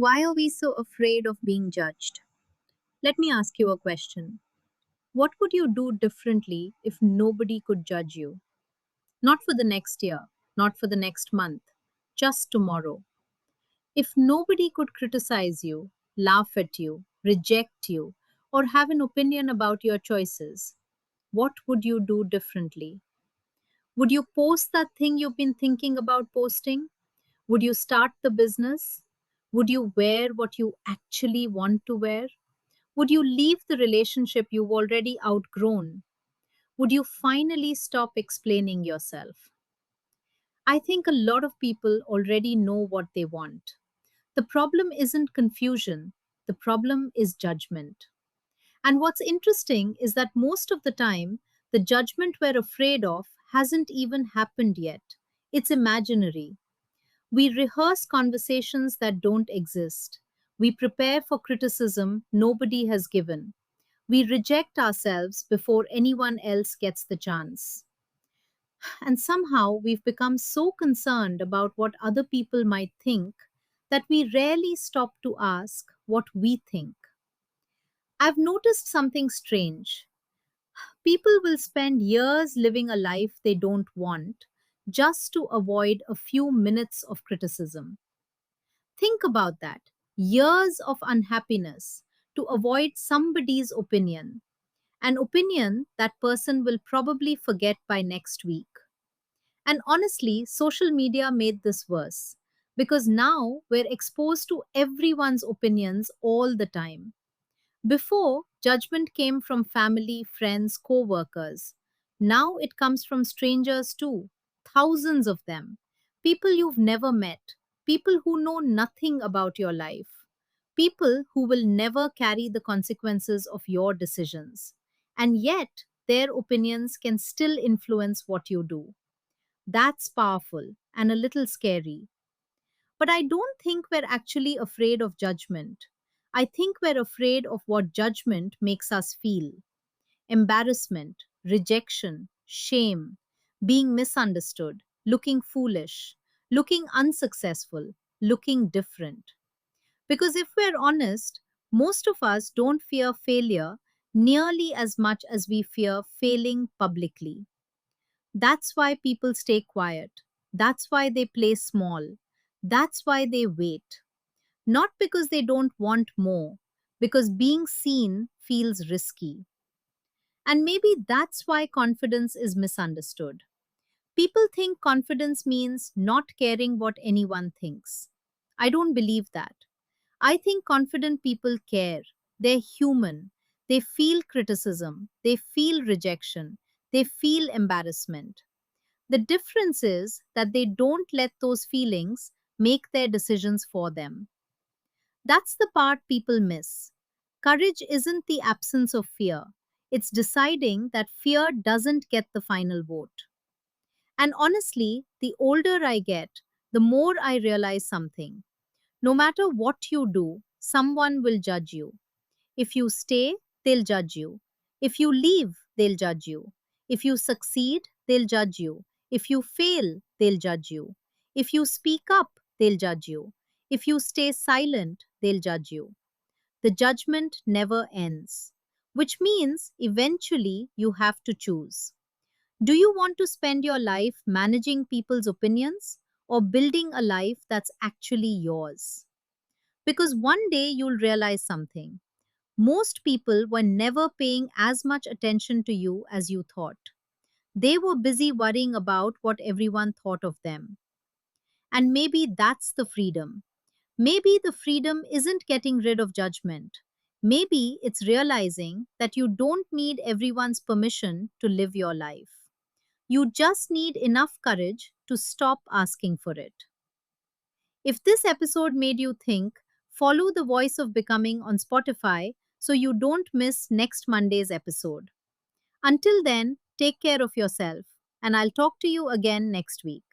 Why are we so afraid of being judged? Let me ask you a question. What would you do differently if nobody could judge you? Not for the next year, not for the next month, just tomorrow. If nobody could criticize you, laugh at you, reject you, or have an opinion about your choices, what would you do differently? Would you post that thing you've been thinking about posting? Would you start the business? Would you wear what you actually want to wear? Would you leave the relationship you've already outgrown? Would you finally stop explaining yourself? I think a lot of people already know what they want. The problem isn't confusion, the problem is judgment. And what's interesting is that most of the time, the judgment we're afraid of hasn't even happened yet. It's imaginary. We rehearse conversations that don't exist. We prepare for criticism nobody has given. We reject ourselves before anyone else gets the chance. And somehow we've become so concerned about what other people might think that we rarely stop to ask what we think. I've noticed something strange. People will spend years living a life they don't want just to avoid a few minutes of criticism. Think about that. Years of unhappiness to avoid somebody's opinion, an opinion that person will probably forget by next week. And honestly, social media made this worse because now we're exposed to everyone's opinions all the time. Before, judgment came from family, friends, co workers. Now it comes from strangers too, thousands of them. People you've never met, people who know nothing about your life, people who will never carry the consequences of your decisions. And yet, their opinions can still influence what you do. That's powerful and a little scary. But I don't think we're actually afraid of judgment. I think we're afraid of what judgment makes us feel: embarrassment, rejection, shame, being misunderstood, looking foolish, looking unsuccessful, looking different. Because if we're honest, most of us don't fear failure nearly as much as we fear failing publicly. That's why people stay quiet. That's why they play small. That's why they wait. Not because they don't want more, because being seen feels risky. And maybe that's why confidence is misunderstood. People think confidence means not caring what anyone thinks. I don't believe that. I think confident people care. They're human. They feel criticism. They feel rejection. They feel embarrassment. The difference is that they don't let those feelings make their decisions for them. That's the part people miss. Courage isn't the absence of fear, it's deciding that fear doesn't get the final vote. And honestly, the older I get, the more I realize something. No matter what you do, someone will judge you. If you stay, they'll judge you. If you leave, they'll judge you. If you succeed, they'll judge you. If you fail, they'll judge you. If you speak up, they'll judge you. If you stay silent, they'll judge you. The judgment never ends, which means eventually you have to choose. Do you want to spend your life managing people's opinions or building a life that's actually yours? Because one day you'll realize something. Most people were never paying as much attention to you as you thought. They were busy worrying about what everyone thought of them. And maybe that's the freedom. Maybe the freedom isn't getting rid of judgment. Maybe it's realizing that you don't need everyone's permission to live your life. You just need enough courage to stop asking for it. If this episode made you think, follow the voice of becoming on Spotify so you don't miss next Monday's episode. Until then, take care of yourself, and I'll talk to you again next week.